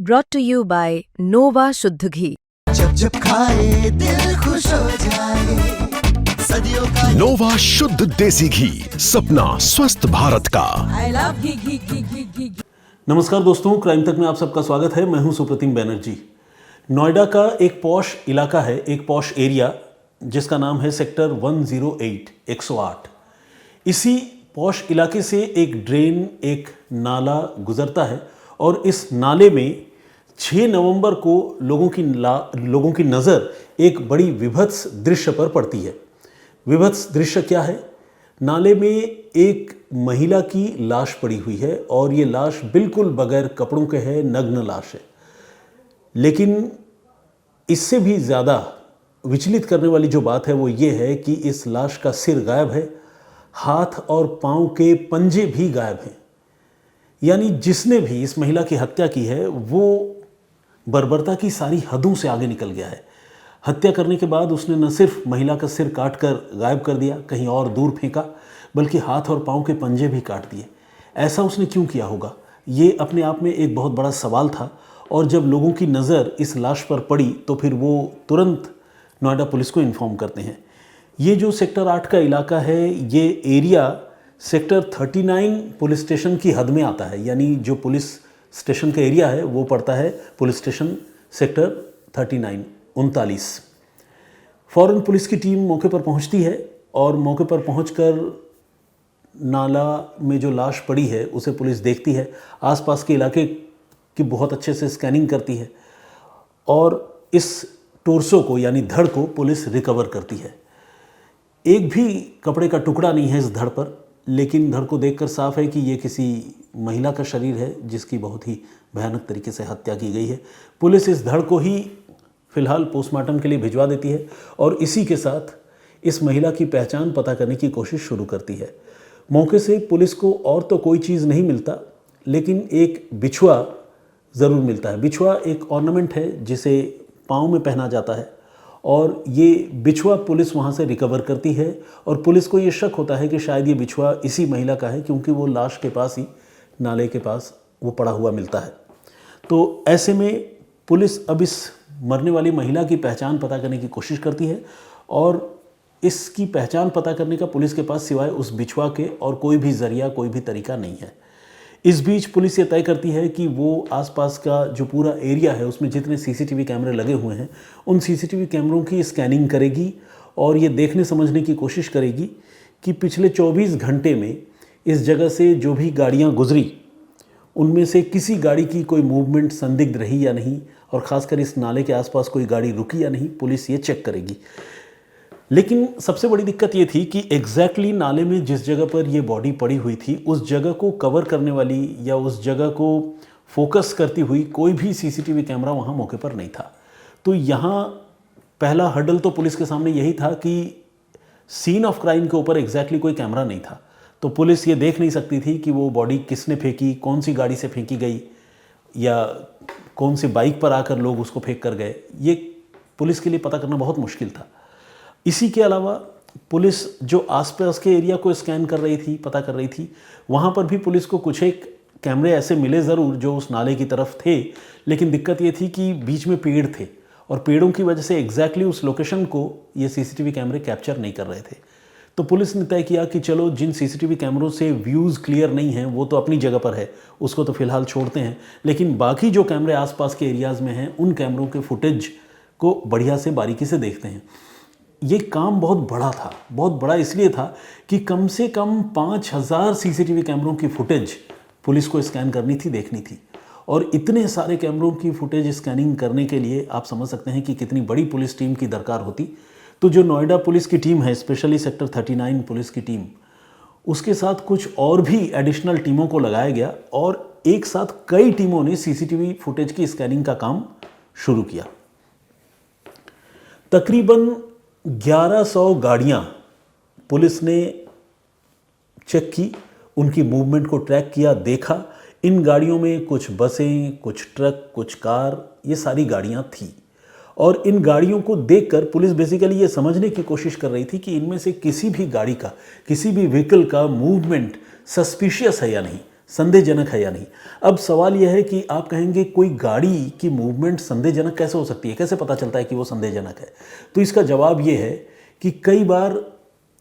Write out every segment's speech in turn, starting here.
brought to you by Nova शुद्ध घी। जब जब खाए दिल खुश हो जाए, सदियों का नोवा शुद्ध देसी घी, सपना स्वस्थ भारत का। I love घी। नमस्कार दोस्तों, क्राइम तक में आप सबका स्वागत है। मैं हूं सुप्रतिम बैनर्जी। नोएडा का एक पॉश इलाका है, एक पॉश एरिया जिसका नाम है सेक्टर 108 108। इसी पॉश इलाके से एक ड्रेन, एक नाला गुजरता है और इस नाले में 6 नवंबर को लोगों की नज़र एक बड़ी विभत्स दृश्य पर पड़ती है। विभत्स दृश्य क्या है? नाले में एक महिला की लाश पड़ी हुई है और ये लाश बिल्कुल बगैर कपड़ों के है, नग्न लाश है। लेकिन इससे भी ज़्यादा विचलित करने वाली जो बात है वो ये है कि इस लाश का सिर गायब है, हाथ और पाँव के पंजे भी गायब हैं। यानी जिसने भी इस महिला की हत्या की है वो बर्बरता की सारी हदों से आगे निकल गया है। हत्या करने के बाद उसने न सिर्फ महिला का सिर काट कर गायब कर दिया, कहीं और दूर फेंका, बल्कि हाथ और पाँव के पंजे भी काट दिए। ऐसा उसने क्यों किया होगा? ये अपने आप में एक बहुत बड़ा सवाल था। और जब लोगों की नज़र इस लाश पर पड़ी तो फिर वो तुरंत नोएडा पुलिस को इन्फॉर्म करते हैं। ये जो सेक्टर 8 का इलाका है, ये एरिया सेक्टर 39 पुलिस स्टेशन की हद में आता है। यानी जो पुलिस स्टेशन का एरिया है वो पड़ता है पुलिस स्टेशन सेक्टर 39 फ़ौरन पुलिस की टीम मौके पर पहुंचती है और मौके पर पहुंचकर नाला में जो लाश पड़ी है उसे पुलिस देखती है, आसपास के इलाके की बहुत अच्छे से स्कैनिंग करती है और इस टोर्सो को यानी धड़ को पुलिस रिकवर करती है। एक भी कपड़े का टुकड़ा नहीं है इस धड़ पर, लेकिन धड़ को देखकर साफ है कि ये किसी महिला का शरीर है जिसकी बहुत ही भयानक तरीके से हत्या की गई है। पुलिस इस धड़ को ही फिलहाल पोस्टमार्टम के लिए भिजवा देती है और इसी के साथ इस महिला की पहचान पता करने की कोशिश शुरू करती है। मौके से पुलिस को और तो कोई चीज़ नहीं मिलता, लेकिन एक बिछुआ ज़रूर मिलता है। बिछुआ एक ऑर्नामेंट है जिसे पाँव में पहना जाता है और ये बिछुआ पुलिस वहाँ से रिकवर करती है और पुलिस को ये शक होता है कि शायद ये बिछुआ इसी महिला का है, क्योंकि वो लाश के पास ही, नाले के पास वो पड़ा हुआ मिलता है। तो ऐसे में पुलिस अब इस मरने वाली महिला की पहचान पता करने की कोशिश करती है और इसकी पहचान पता करने का पुलिस के पास सिवाय उस बिछुआ के और कोई भी ज़रिया, कोई भी तरीका नहीं है। इस बीच पुलिस ये तय करती है कि वो आसपास का जो पूरा एरिया है उसमें जितने सीसीटीवी कैमरे लगे हुए हैं उन सीसीटीवी कैमरों की स्कैनिंग करेगी और ये देखने समझने की कोशिश करेगी कि पिछले 24 घंटे में इस जगह से जो भी गाड़ियाँ गुजरी उनमें से किसी गाड़ी की कोई मूवमेंट संदिग्ध रही या नहीं, और ख़ासकर इस नाले के आसपास कोई गाड़ी रुकी या नहीं, पुलिस ये चेक करेगी। लेकिन सबसे बड़ी दिक्कत ये थी कि एग्जैक्टली नाले में जिस जगह पर ये बॉडी पड़ी हुई थी उस जगह को कवर करने वाली या उस जगह को फोकस करती हुई कोई भी सीसीटीवी कैमरा वहाँ मौके पर नहीं था। तो यहाँ पहला हर्डल तो पुलिस के सामने यही था कि सीन ऑफ क्राइम के ऊपर एग्जैक्टली कोई कैमरा नहीं था। तो पुलिस ये देख नहीं सकती थी कि वो बॉडी किसने फेंकी, कौन सी गाड़ी से फेंकी गई या कौन सी बाइक पर आकर लोग उसको फेंक कर गए। ये पुलिस के लिए पता करना बहुत मुश्किल था। इसी के अलावा पुलिस जो आसपास के एरिया को स्कैन कर रही थी, पता कर रही थी, वहाँ पर भी पुलिस को कुछ एक कैमरे ऐसे मिले ज़रूर जो उस नाले की तरफ थे, लेकिन दिक्कत ये थी कि बीच में पेड़ थे और पेड़ों की वजह से एग्जैक्टली उस लोकेशन को ये सीसीटीवी कैमरे कैप्चर नहीं कर रहे थे। तो पुलिस ने तय किया कि चलो जिन सीसीटीवी कैमरों से व्यूज़ क्लियर नहीं हैं वो तो अपनी जगह पर है, उसको तो फिलहाल छोड़ते हैं, लेकिन बाकी जो कैमरे आसपास के एरियाज़ में हैं उन कैमरों के फुटेज को बढ़िया से बारीकी से देखते हैं। ये काम बहुत बड़ा था, बहुत बड़ा इसलिए था कि कम से कम 5000 सीसीटीवी कैमरों की फुटेज पुलिस को स्कैन करनी थी, देखनी थी। और इतने सारे कैमरों की फुटेज स्कैनिंग करने के लिए आप समझ सकते हैं कि कितनी बड़ी पुलिस टीम की दरकार होती। तो जो नोएडा पुलिस की टीम है, स्पेशली सेक्टर 39 पुलिस की टीम, उसके साथ कुछ और भी एडिशनल टीमों को लगाया गया और एक साथ कई टीमों ने सीसीटीवी फुटेज की स्कैनिंग का काम शुरू किया। तकरीबन 1100 गाड़ियाँ पुलिस ने चेक की, उनकी मूवमेंट को ट्रैक किया, देखा। इन गाड़ियों में कुछ बसें, कुछ ट्रक, कुछ कार, ये सारी गाड़ियाँ थी और इन गाड़ियों को देखकर पुलिस बेसिकली ये समझने की कोशिश कर रही थी कि इनमें से किसी भी गाड़ी का, किसी भी व्हीकल का मूवमेंट सस्पिशियस है या नहीं, संदेहजनक है या नहीं। अब सवाल यह है कि आप कहेंगे कोई गाड़ी की मूवमेंट संदेहजनक कैसे हो सकती है, कैसे पता चलता है कि वो संदेहजनक है। तो इसका जवाब ये है कि कई बार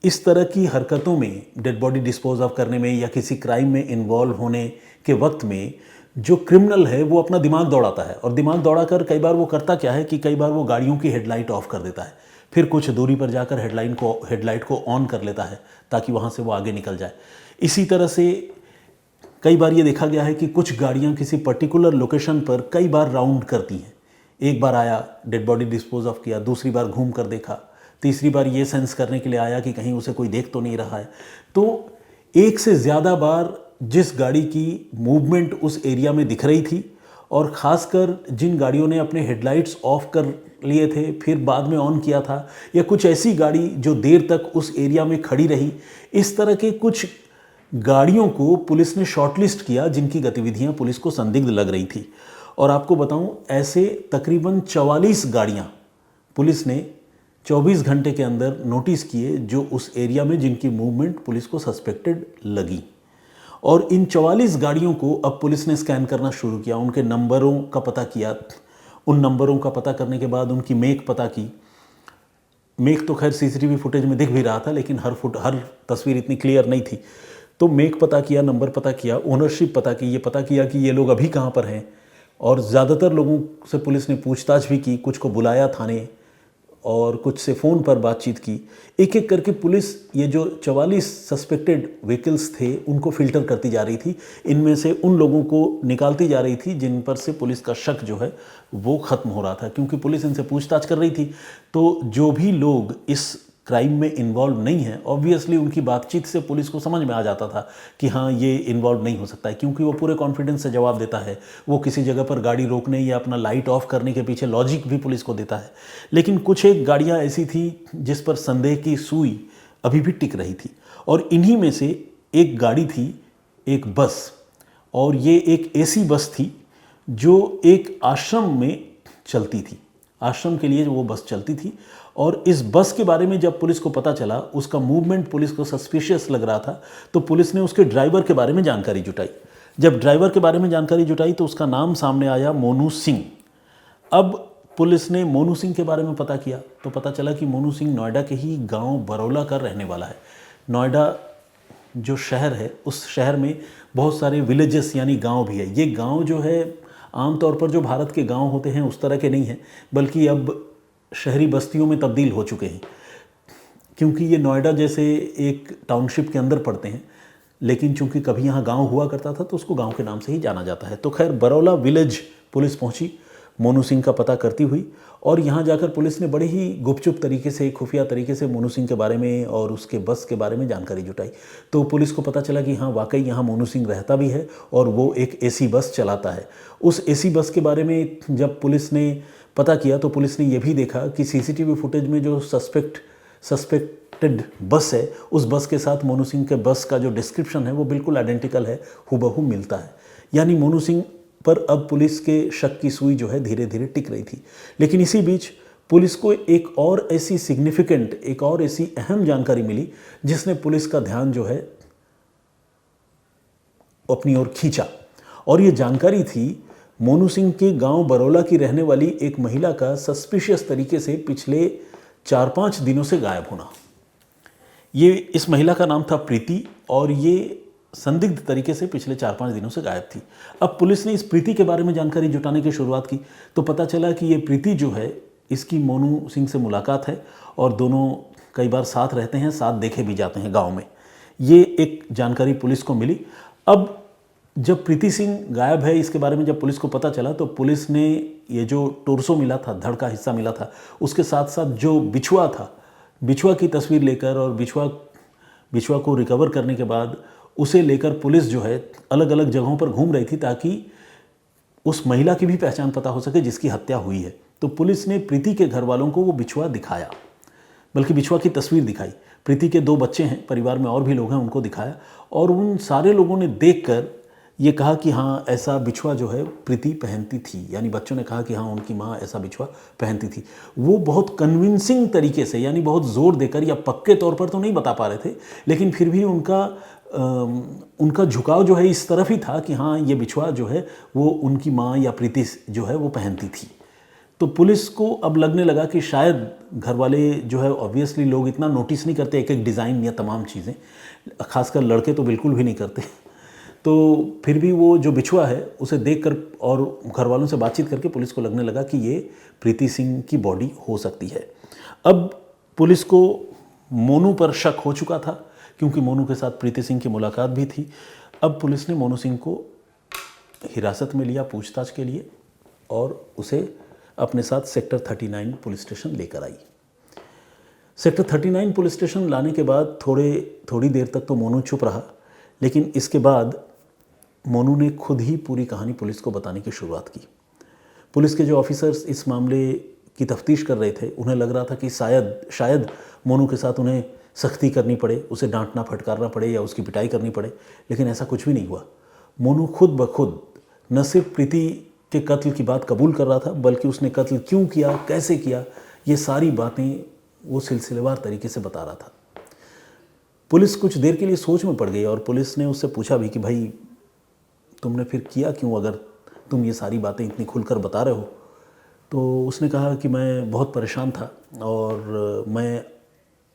इस तरह की हरकतों में, डेड बॉडी डिस्पोज ऑफ करने में या किसी क्राइम में इन्वॉल्व होने के वक्त में जो क्रिमिनल है वो अपना दिमाग दौड़ाता है, और दिमाग दौड़ाकर कई बार वो करता क्या है कि कई बार वो गाड़ियों की हेडलाइट ऑफ कर देता है, फिर कुछ दूरी पर जाकर हेडलाइट को ऑन कर लेता है ताकि वहाँ से वो आगे निकल जाए। इसी तरह से कई बार ये देखा गया है कि कुछ गाड़ियाँ किसी पर्टिकुलर लोकेशन पर कई बार राउंड करती हैं। एक बार आया, डेड बॉडी डिस्पोज ऑफ किया, दूसरी बार घूम कर देखा, तीसरी बार ये सेंस करने के लिए आया कि कहीं उसे कोई देख तो नहीं रहा है। तो एक से ज़्यादा बार जिस गाड़ी की मूवमेंट उस एरिया में दिख रही थी, और ख़ासकर जिन गाड़ियों ने अपने हेडलाइट्स ऑफ कर लिए थे फिर बाद में ऑन किया था, या कुछ ऐसी गाड़ी जो देर तक उस एरिया में खड़ी रही, इस तरह के कुछ गाड़ियों को पुलिस ने शॉर्टलिस्ट किया जिनकी गतिविधियां पुलिस को संदिग्ध लग रही थी। और आपको बताऊं, ऐसे तकरीबन 44 गाड़ियां पुलिस ने 24 घंटे के अंदर नोटिस किए जो उस एरिया में जिनकी मूवमेंट पुलिस को सस्पेक्टेड लगी। और इन 44 गाड़ियों को अब पुलिस ने स्कैन करना शुरू किया, उनके नंबरों का पता किया। उन नंबरों का पता करने के बाद उनकी मेक पता की। मेक तो खैर सीसीटीवी फुटेज में दिख भी रहा था, लेकिन हर तस्वीर इतनी क्लियर नहीं थी। तो मेक पता किया, नंबर पता किया, ओनरशिप पता की, ये पता किया कि ये लोग अभी कहाँ पर हैं। और ज़्यादातर लोगों से पुलिस ने पूछताछ भी की, कुछ को बुलाया थाने और कुछ से फ़ोन पर बातचीत की। एक एक करके पुलिस ये जो 44 सस्पेक्टेड व्हीकल्स थे उनको फ़िल्टर करती जा रही थी। इनमें से उन लोगों को निकालती जा रही थी जिन पर से पुलिस का शक जो है वो ख़त्म हो रहा था, क्योंकि पुलिस इनसे पूछताछ कर रही थी। तो जो भी लोग इस क्राइम में इन्वॉल्व नहीं है, ऑब्वियसली उनकी बातचीत से पुलिस को समझ में आ जाता था कि हाँ ये इन्वॉल्व नहीं हो सकता है, क्योंकि वो पूरे कॉन्फिडेंस से जवाब देता है। वो किसी जगह पर गाड़ी रोकने या अपना लाइट ऑफ करने के पीछे लॉजिक भी पुलिस को देता है। लेकिन कुछ एक गाड़ियाँ ऐसी थी जिस पर संदेह की सुई अभी भी टिक रही थी, और इन्हीं में से एक गाड़ी थी, एक बस। और ये एक एसी बस थी जो एक आश्रम में चलती थी, आश्रम के लिए वो बस चलती थी। और इस बस के बारे में जब पुलिस को पता चला, उसका मूवमेंट पुलिस को सस्पिशियस लग रहा था, तो पुलिस ने उसके ड्राइवर के बारे में जानकारी जुटाई। जब ड्राइवर के बारे में जानकारी जुटाई तो उसका नाम सामने आया, मोनू सिंह। अब पुलिस ने मोनू सिंह के बारे में पता किया तो पता चला कि मोनू सिंह नोएडा के ही गांव बरौला का रहने वाला है। नोएडा जो शहर है, उस शहर में बहुत सारे विलेजेस यानी गाँव भी है। ये गाँव जो है आमतौर पर जो भारत के गाँव होते हैं उस तरह के नहीं हैं, बल्कि अब शहरी बस्तियों में तब्दील हो चुके हैं, क्योंकि ये नोएडा जैसे एक टाउनशिप के अंदर पड़ते हैं। लेकिन चूंकि कभी यहाँ गांव हुआ करता था तो उसको गांव के नाम से ही जाना जाता है। तो खैर बरौला विलेज पुलिस पहुंची मोनू सिंह का पता करती हुई, और यहाँ जाकर पुलिस ने बड़े ही गुपचुप तरीके से, खुफिया तरीके से मोनू सिंह के बारे में और उसके बस के बारे में जानकारी जुटाई। तो पुलिस को पता चला कि हाँ वाकई यहाँ मोनू सिंह रहता भी है और वो एक एसी बस चलाता है। उस एसी बस के बारे में जब पुलिस ने पता किया तो पुलिस ने यह भी देखा कि सीसीटीवी फुटेज में जो सस्पेक्टेड बस है, उस बस के साथ मोनू सिंह के बस का जो डिस्क्रिप्शन है वो बिल्कुल आइडेंटिकल है, हुबहू मिलता है। यानी मोनू सिंह पर अब पुलिस के शक की सुई जो है धीरे धीरे टिक रही थी। लेकिन इसी बीच पुलिस को एक और ऐसी सिग्निफिकेंट, एक और ऐसी अहम जानकारी मिली जिसने पुलिस का ध्यान जो है अपनी ओर खींचा। और ये जानकारी थी मोनू सिंह के गांव बरौला की रहने वाली एक महिला का सस्पिशियस तरीके से पिछले 4-5 दिनों से गायब होना। इस महिला का नाम था प्रीति, और ये संदिग्ध तरीके से पिछले 4-5 दिनों से गायब थी। अब पुलिस ने इस प्रीति के बारे में जानकारी जुटाने की शुरुआत की तो पता चला कि ये प्रीति जो है, इसकी मोनू सिंह से मुलाकात है और दोनों कई बार साथ रहते हैं, साथ देखे भी जाते हैं गांव में। ये एक जानकारी पुलिस को मिली। अब जब प्रीति सिंह गायब है इसके बारे में जब पुलिस को पता चला तो पुलिस ने ये जो टोर्सो मिला था, धड़ का हिस्सा मिला था, उसके साथ साथ जो बिछुआ था, बिछुआ की तस्वीर लेकर और बिछुआ को रिकवर करने के बाद उसे लेकर पुलिस जो है अलग अलग जगहों पर घूम रही थी ताकि उस महिला की भी पहचान पता हो सके जिसकी हत्या हुई है। तो पुलिस ने प्रीति के घर वालों को वो बिछुआ दिखाया, बल्कि बिछुआ की तस्वीर दिखाई। प्रीति के 2 बच्चे हैं, परिवार में और भी लोग हैं, उनको दिखाया। और उन सारे लोगों ने देखकर ये कहा कि हाँ ऐसा बिछुआ जो है प्रीति पहनती थी, यानी बच्चों ने कहा कि हाँ उनकी माँ ऐसा बिछुआ पहनती थी। वो बहुत कन्विंसिंग तरीके से, यानी बहुत ज़ोर देकर या पक्के तौर पर तो नहीं बता पा रहे थे, लेकिन फिर भी उनका झुकाव जो है इस तरफ ही था कि हाँ ये बिछुआ जो है वो उनकी माँ या प्रीति जो है वो पहनती थी। तो पुलिस को अब लगने लगा कि शायद घर वाले जो है, ऑब्वियसली लोग इतना नोटिस नहीं करते एक एक डिज़ाइन या तमाम चीज़ें, खासकर लड़के तो बिल्कुल भी नहीं करते। तो फिर भी वो जो बिछुआ है उसे देखकर और घर वालों से बातचीत करके पुलिस को लगने लगा कि ये प्रीति सिंह की बॉडी हो सकती है। अब पुलिस को मोनू पर शक हो चुका था, क्योंकि मोनू के साथ प्रीति सिंह की मुलाकात भी थी। अब पुलिस ने मोनू सिंह को हिरासत में लिया पूछताछ के लिए और उसे अपने साथ सेक्टर 39 पुलिस स्टेशन लेकर आई। सेक्टर 39 पुलिस स्टेशन लाने के बाद थोड़ी देर तक तो मोनू चुप रहा, लेकिन इसके बाद मोनू ने खुद ही पूरी कहानी पुलिस को बताने की शुरुआत की। पुलिस के जो ऑफिसर्स इस मामले की तफ्तीश कर रहे थे, उन्हें लग रहा था कि शायद मोनू के साथ उन्हें सख्ती करनी पड़े, उसे डांटना फटकारना पड़े या उसकी पिटाई करनी पड़े, लेकिन ऐसा कुछ भी नहीं हुआ। मोनू खुद ब खुद न सिर्फ प्रीति के कत्ल की बात कबूल कर रहा था, बल्कि उसने कत्ल क्यों किया, कैसे किया, ये सारी बातें वो सिलसिलेवार तरीके से बता रहा था। पुलिस कुछ देर के लिए सोच में पड़ गई और पुलिस ने उससे पूछा भी कि भाई तुमने फिर किया क्यों, अगर तुम ये सारी बातें इतनी खुलकर बता रहे हो। तो उसने कहा कि मैं बहुत परेशान था और मैं,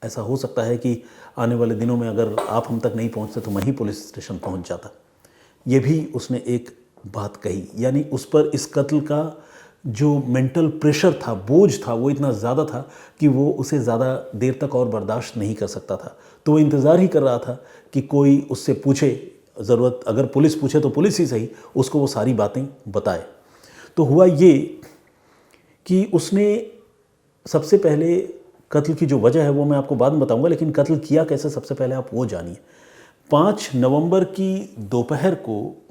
ऐसा हो सकता है कि आने वाले दिनों में अगर आप हम तक नहीं पहुंचते तो मैं ही पुलिस स्टेशन पहुंच जाता। ये भी उसने एक बात कही, यानी उस पर इस कत्ल का जो मेंटल प्रेशर था, बोझ था, वो इतना ज़्यादा था कि वो उसे ज़्यादा देर तक और बर्दाश्त नहीं कर सकता था। तो वो इंतज़ार ही कर रहा था कि कोई उससे पूछे, ज़रूरत अगर पुलिस पूछे तो पुलिस ही सही, उसको वो सारी बातें बताए। तो हुआ ये कि उसने सबसे पहले कत्ल की जो वजह है वो मैं आपको बाद में बताऊंगा, लेकिन कत्ल किया कैसे सबसे पहले आप वो जानिए। 5 नवंबर की दोपहर को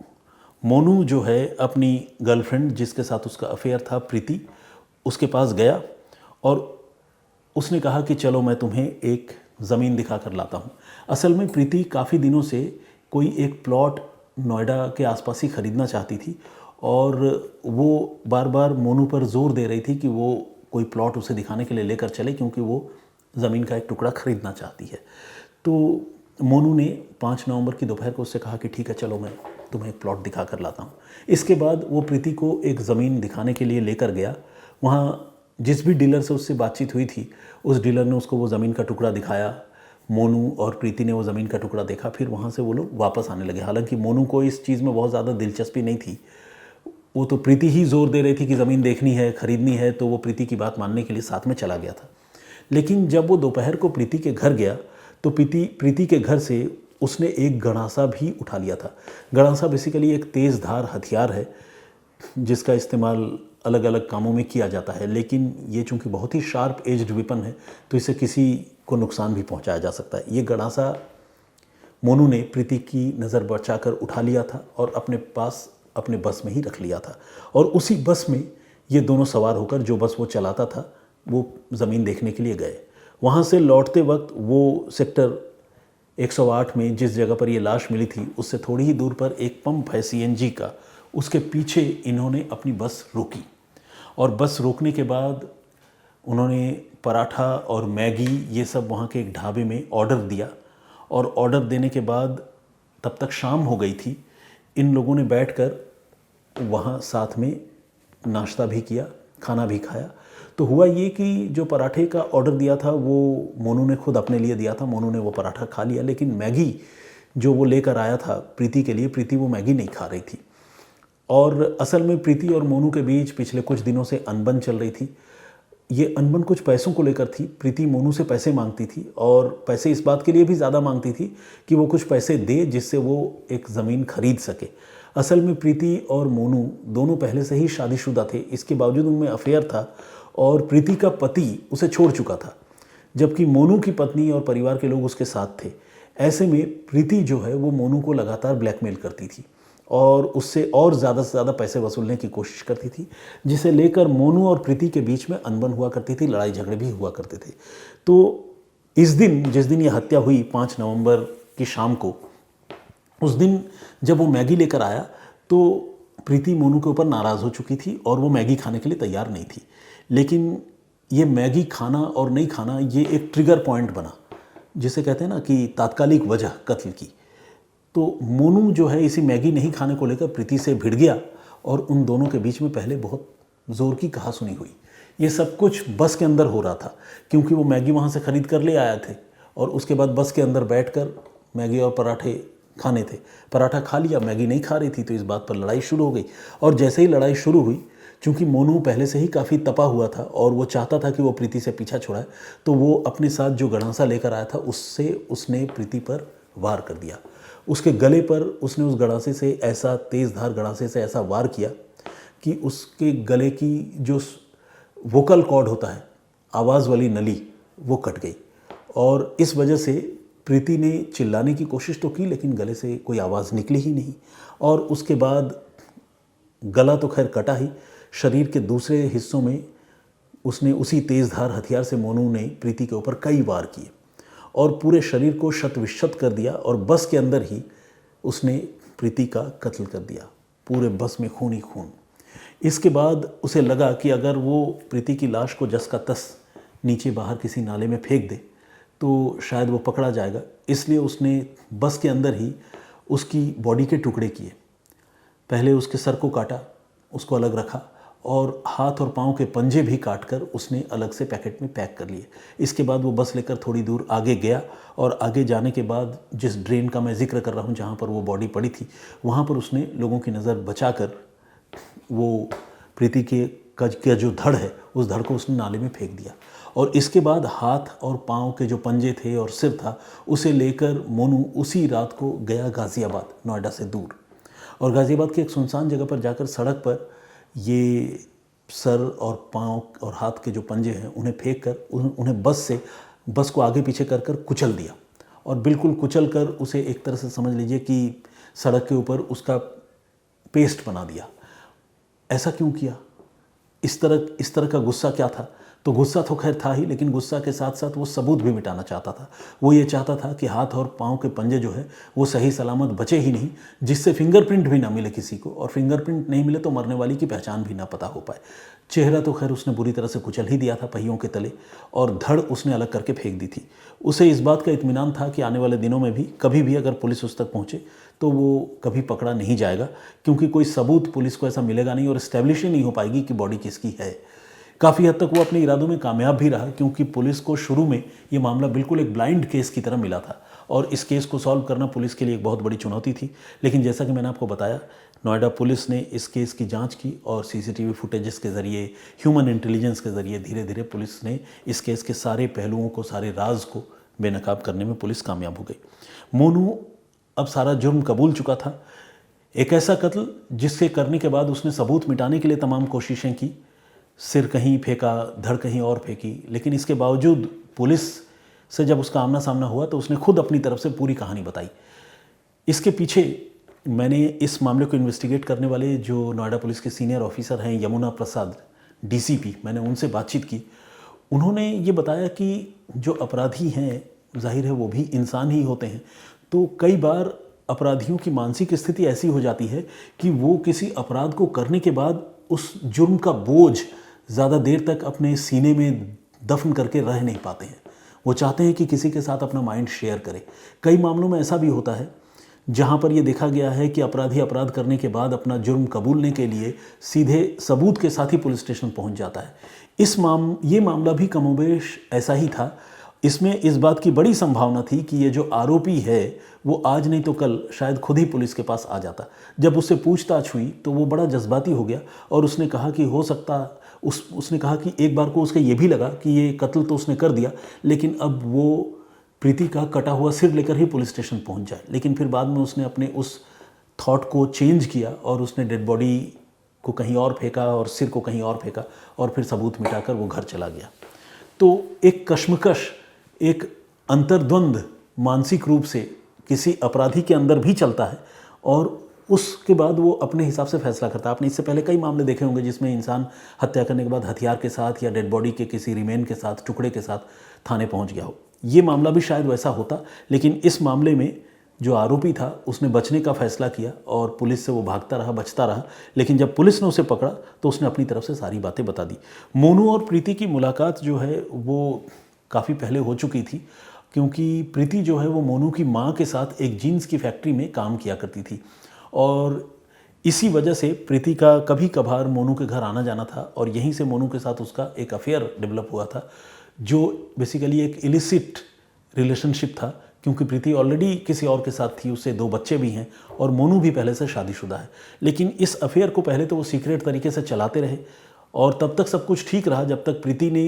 मोनू जो है अपनी गर्लफ्रेंड, जिसके साथ उसका अफेयर था, प्रीति, उसके पास गया और उसने कहा कि चलो मैं तुम्हें एक ज़मीन दिखा कर लाता हूँ। असल में प्रीति काफ़ी दिनों से कोई एक प्लॉट नोएडा के आसपास ही ख़रीदना चाहती थी और वो बार बार मोनू पर जोर दे रही थी कि वो कोई प्लॉट उसे दिखाने के लिए लेकर चले, क्योंकि वो ज़मीन का एक टुकड़ा ख़रीदना चाहती है। तो मोनू ने 5 नवंबर की दोपहर को उससे कहा कि ठीक है चलो मैं तुम्हें एक प्लॉट दिखा कर लाता हूँ। इसके बाद वो प्रीति को एक ज़मीन दिखाने के लिए लेकर गया। वहाँ जिस भी डीलर से उससे बातचीत हुई थी, उस डीलर ने उसको वो ज़मीन का टुकड़ा दिखाया। मोनू और प्रीति ने वो ज़मीन का टुकड़ा देखा, फिर वहाँ से वो लोग वापस आने लगे। हालांकि मोनू को इस चीज़ में बहुत ज़्यादा दिलचस्पी नहीं थी, वो तो प्रीति ही जोर दे रही थी कि ज़मीन देखनी है, ख़रीदनी है, तो वो प्रीति की बात मानने के लिए साथ में चला गया था। लेकिन जब वो दोपहर को प्रीति के घर गया तो प्रीति के घर से उसने एक गणासा भी उठा लिया था। गणासा बेसिकली एक तेज़ धार हथियार है जिसका इस्तेमाल अलग अलग कामों में किया जाता है, लेकिन ये चूँकि बहुत ही शार्प एज्ड वेपन है तो इससे किसी को नुकसान भी पहुंचाया जा सकता है। ये गणासा मोनू ने प्रीति की नज़र बचाकर उठा लिया था और अपने पास अपने बस में ही रख लिया था। और उसी बस में ये दोनों सवार होकर, जो बस वो चलाता था, वो ज़मीन देखने के लिए गए। वहाँ से लौटते वक्त वो सेक्टर 108 में जिस जगह पर ये लाश मिली थी उससे थोड़ी ही दूर पर एक पंप है CNG का, उसके पीछे इन्होंने अपनी बस रोकी और बस रोकने के बाद उन्होंने पराठा और मैगी ये सब वहाँ के एक ढाबे में ऑर्डर दिया और ऑर्डर देने के बाद तब तक शाम हो गई थी। इन लोगों ने बैठकर वहाँ साथ में नाश्ता भी किया, खाना भी खाया। तो हुआ ये कि जो पराठे का ऑर्डर दिया था वो मोनू ने खुद अपने लिए दिया था। मोनू ने वो पराठा खा लिया, लेकिन मैगी जो वो लेकर आया था प्रीति के लिए, प्रीति वो मैगी नहीं खा रही थी। और असल में प्रीति और मोनू के बीच पिछले कुछ दिनों से अनबन चल रही थी। ये अनबन कुछ पैसों को लेकर थी। प्रीति मोनू से पैसे मांगती थी और पैसे इस बात के लिए भी ज़्यादा मांगती थी कि वो कुछ पैसे दे जिससे वो एक ज़मीन खरीद सके। असल में प्रीति और मोनू दोनों पहले से ही शादीशुदा थे, इसके बावजूद उनमें अफेयर था और प्रीति का पति उसे छोड़ चुका था, जबकि मोनू की पत्नी और परिवार के लोग उसके साथ थे। ऐसे में प्रीति जो है वो मोनू को लगातार ब्लैकमेल करती थी और उससे और ज़्यादा से ज़्यादा पैसे वसूलने की कोशिश करती थी, जिसे लेकर मोनू और प्रीति के बीच में अनबन हुआ करती थी, लड़ाई झगड़े भी हुआ करते थे। तो इस दिन, जिस दिन ये हत्या हुई 5 नवंबर की शाम को, उस दिन जब वो मैगी लेकर आया तो प्रीति मोनू के ऊपर नाराज़ हो चुकी थी और वो मैगी खाने के लिए तैयार नहीं थी। लेकिन ये मैगी खाना और नहीं खाना ये एक ट्रिगर पॉइंट बना, जिसे कहते हैं ना कि तात्कालिक वजह कत्ल की। तो मोनू जो है इसी मैगी नहीं खाने को लेकर प्रीति से भिड़ गया और उन दोनों के बीच में पहले बहुत ज़ोर की कहासुनी हुई। ये सब कुछ बस के अंदर हो रहा था, क्योंकि वो मैगी वहाँ से ख़रीद कर ले आया थे और उसके बाद बस के अंदर बैठकर मैगी और पराठे खाने थे। पराठा खा लिया, मैगी नहीं खा रही थी, तो इस बात पर लड़ाई शुरू हो गई। और जैसे ही लड़ाई शुरू हुई, चूँकि मोनू पहले से ही काफ़ी तपा हुआ था और वो चाहता था कि वो प्रीति से पीछा छुड़ाए, तो वो अपने साथ जो गड़ासा लेकर आया था उससे उसने प्रीति पर वार कर दिया। उसके गले पर उसने उस गड़ासे से ऐसा तेज़धार गड़ासे से ऐसा वार किया कि उसके गले की जो वोकल कॉर्ड होता है, आवाज़ वाली नली, वो कट गई। और इस वजह से प्रीति ने चिल्लाने की कोशिश तो की, लेकिन गले से कोई आवाज़ निकली ही नहीं। और उसके बाद गला तो खैर कटा ही, शरीर के दूसरे हिस्सों में उसने उसी तेज़धार हथियार से मोनू ने प्रीति के ऊपर कई वार किए और पूरे शरीर को शत विशत कर दिया। और बस के अंदर ही उसने प्रीति का कत्ल कर दिया, पूरे बस में खून ही खून। इसके बाद उसे लगा कि अगर वो प्रीति की लाश को जस का तस नीचे बाहर किसी नाले में फेंक दे तो शायद वो पकड़ा जाएगा। इसलिए उसने बस के अंदर ही उसकी बॉडी के टुकड़े किए। पहले उसके सर को काटा, उसको अलग रखा, और हाथ और पाँव के पंजे भी काटकर उसने अलग से पैकेट में पैक कर लिए। इसके बाद वो बस लेकर थोड़ी दूर आगे गया और आगे जाने के बाद जिस ड्रेन का मैं जिक्र कर रहा हूँ, जहाँ पर वो बॉडी पड़ी थी, वहाँ पर उसने लोगों की नज़र बचाकर वो प्रीति का जो धड़ है, उस धड़ को उसने नाले में फेंक दिया। और इसके बाद हाथ और पाँव के जो पंजे थे और सिर था, उसे लेकर मोनू उसी रात को गया गाज़ियाबाद, नोएडा से दूर। और गाज़ियाबाद की एक सुनसान जगह पर जाकर सड़क पर ये सर और पाँव और हाथ के जो पंजे हैं उन्हें फेंक कर उन्हें बस को आगे पीछे कर कर कुचल दिया। और बिल्कुल कुचल कर उसे एक तरह से समझ लीजिए कि सड़क के ऊपर उसका पेस्ट बना दिया। ऐसा क्यों किया? इस तरह का गुस्सा क्या था? तो गुस्सा तो खैर था ही, लेकिन गुस्सा के साथ साथ वो सबूत भी मिटाना चाहता था। वो ये चाहता था कि हाथ और पाँव के पंजे जो है वो सही सलामत बचे ही नहीं, जिससे फिंगरप्रिंट भी ना मिले किसी को, और फिंगरप्रिंट नहीं मिले तो मरने वाली की पहचान भी ना पता हो पाए। चेहरा तो खैर उसने बुरी तरह से कुचल ही दिया था पहियों के तले, और धड़ उसने अलग करके फेंक दी थी। उसे इस बात का इत्मीनान था कि आने वाले दिनों में भी कभी भी अगर पुलिस उस तक पहुँचे तो वो कभी पकड़ा नहीं जाएगा, क्योंकि कोई सबूत पुलिस को ऐसा मिलेगा नहीं और इस्टेब्लिश ही नहीं हो पाएगी कि बॉडी किसकी है। काफ़ी हद तक वो अपने इरादों में कामयाब भी रहा, क्योंकि पुलिस को शुरू में ये मामला बिल्कुल एक ब्लाइंड केस की तरह मिला था और इस केस को सॉल्व करना पुलिस के लिए एक बहुत बड़ी चुनौती थी। लेकिन जैसा कि मैंने आपको बताया, नोएडा पुलिस ने इस केस की जांच की और सीसीटीवी फुटेजेस के ज़रिए, ह्यूमन इंटेलिजेंस के ज़रिए धीरे धीरे पुलिस ने इस केस के सारे पहलुओं को, सारे राज को बेनकाब करने में पुलिस कामयाब हो गई। मोनू अब सारा जुर्म कबूल चुका था। एक ऐसा कत्ल जिसके करने के बाद उसने सबूत मिटाने के लिए तमाम कोशिशें की, सिर कहीं फेंका, धड़ कहीं और फेंकी, लेकिन इसके बावजूद पुलिस से जब उसका आमना सामना हुआ तो उसने खुद अपनी तरफ से पूरी कहानी बताई। इसके पीछे मैंने इस मामले को इन्वेस्टिगेट करने वाले जो नोएडा पुलिस के सीनियर ऑफिसर हैं, यमुना प्रसाद, डीसीपी, मैंने उनसे बातचीत की। उन्होंने ये बताया कि जो अपराधी हैं, जाहिर है वो भी इंसान ही होते हैं, तो कई बार अपराधियों की मानसिक स्थिति ऐसी हो जाती है कि वो किसी अपराध को करने के बाद उस जुर्म का बोझ ज़्यादा देर तक अपने सीने में दफन करके रह नहीं पाते हैं। वो चाहते हैं कि किसी के साथ अपना माइंड शेयर करे। कई मामलों में ऐसा भी होता है जहाँ पर ये देखा गया है कि अपराधी अपराध करने के बाद अपना जुर्म कबूलने के लिए सीधे सबूत के साथ ही पुलिस स्टेशन पहुँच जाता है। ये मामला भी कमोबेश ऐसा ही था। इसमें इस बात की बड़ी संभावना थी कि ये जो आरोपी है वो आज नहीं तो कल शायद खुद ही पुलिस के पास आ जाता। जब उससे पूछताछ हुई तो वो बड़ा जज्बाती हो गया और उसने कहा कि हो सकता उसने कहा कि एक बार को उसका ये भी लगा कि ये कत्ल तो उसने कर दिया, लेकिन अब वो प्रीति का कटा हुआ सिर लेकर ही पुलिस स्टेशन पहुंच जाए। लेकिन फिर बाद में उसने अपने उस थॉट को चेंज किया और उसने डेड बॉडी को कहीं और फेंका और सिर को कहीं और फेंका और फिर सबूत मिटाकर वो घर चला गया। तो एक कश्मकश, एक अंतर्द्वंद मानसिक रूप से किसी अपराधी के अंदर भी चलता है और उसके बाद वो अपने हिसाब से फैसला करता है। आपने इससे पहले कई मामले देखे होंगे जिसमें इंसान हत्या करने के बाद हथियार के साथ या डेड बॉडी के किसी रिमेन के साथ, टुकड़े के साथ थाने पहुंच गया हो। ये मामला भी शायद वैसा होता, लेकिन इस मामले में जो आरोपी था उसने बचने का फैसला किया और पुलिस से वो भागता रहा, बचता रहा। लेकिन जब पुलिस ने उसे पकड़ा तो उसने अपनी तरफ से सारी बातें बता दी। मोनू और प्रीति की मुलाकात जो है वो काफ़ी पहले हो चुकी थी, क्योंकि प्रीति जो है वो मोनू की माँ के साथ एक जीन्स की फैक्ट्री में काम किया करती थी और इसी वजह से प्रीति का कभी कभार मोनू के घर आना जाना था और यहीं से मोनू के साथ उसका एक अफेयर डेवलप हुआ था, जो बेसिकली एक इलिसिट रिलेशनशिप था, क्योंकि प्रीति ऑलरेडी किसी और के साथ थी, उससे 2 बच्चे भी हैं और मोनू भी पहले से शादीशुदा है। लेकिन इस अफेयर को पहले तो वो सीक्रेट तरीके से चलाते रहे और तब तक सब कुछ ठीक रहा जब तक प्रीति ने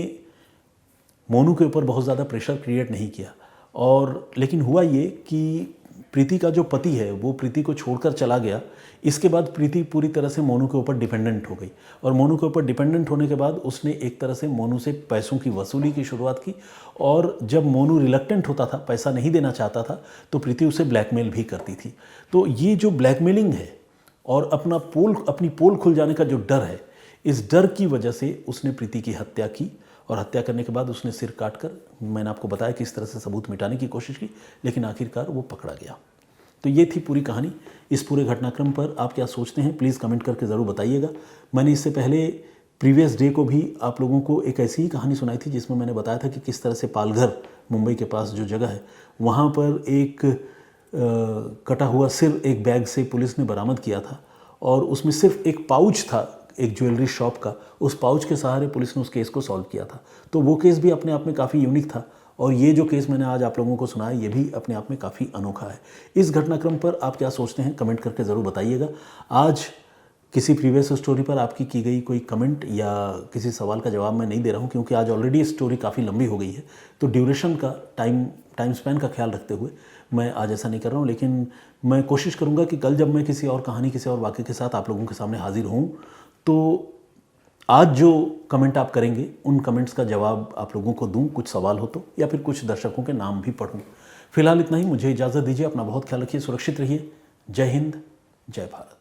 मोनू के ऊपर बहुत ज़्यादा प्रेशर क्रिएट नहीं किया। और लेकिन हुआ ये कि प्रीति का जो पति है वो प्रीति को छोड़कर चला गया। इसके बाद प्रीति पूरी तरह से मोनू के ऊपर डिपेंडेंट हो गई और मोनू के ऊपर डिपेंडेंट होने के बाद उसने एक तरह से मोनू से पैसों की वसूली की शुरुआत की और जब मोनू रिलक्टेंट होता था, पैसा नहीं देना चाहता था, तो प्रीति उसे ब्लैकमेल भी करती थी। तो ये जो ब्लैकमेलिंग है और अपनी पोल खुल जाने का जो डर है, इस डर की वजह से उसने प्रीति की हत्या की और हत्या करने के बाद उसने सिर काटकर, मैंने आपको बताया कि इस तरह से सबूत मिटाने की कोशिश की, लेकिन आखिरकार वो पकड़ा गया। तो ये थी पूरी कहानी। इस पूरे घटनाक्रम पर आप क्या सोचते हैं प्लीज़ कमेंट करके ज़रूर बताइएगा। मैंने इससे पहले प्रीवियस डे को भी आप लोगों को एक ऐसी ही कहानी सुनाई थी जिसमें मैंने बताया था कि किस तरह से पालघर, मुंबई के पास जो जगह है, वहाँ पर एक कटा हुआ सिर एक बैग से पुलिस ने बरामद किया था और उसमें सिर्फ एक पाउच था एक ज्वेलरी शॉप का। उस पाउच के सहारे पुलिस ने उस केस को सॉल्व किया था। तो वो केस भी अपने आप में काफ़ी यूनिक था और ये जो केस मैंने आज आप लोगों को सुनाया ये भी अपने आप में काफ़ी अनोखा है। इस घटनाक्रम पर आप क्या सोचते हैं कमेंट करके ज़रूर बताइएगा। आज किसी प्रीवियस स्टोरी पर आपकी की गई कोई कमेंट या किसी सवाल का जवाब मैं नहीं दे रहा हूँ, क्योंकि आज ऑलरेडी स्टोरी काफ़ी लंबी हो गई है। तो ड्यूरेशन का टाइम स्पैन का ख्याल रखते हुए मैं आज ऐसा नहीं कर रहा हूँ, लेकिन मैं कोशिश करूँगा कि कल जब मैं किसी और कहानी, किसी और वाक़े के साथ आप लोगों के सामने हाजिर हूँ, तो आज जो कमेंट आप करेंगे उन कमेंट्स का जवाब आप लोगों को दूं, कुछ सवाल हो तो, या फिर कुछ दर्शकों के नाम भी पढ़ूं। फिलहाल इतना ही, मुझे इजाज़त दीजिए। अपना बहुत ख्याल रखिए, सुरक्षित रहिए। जय हिंद, जय भारत।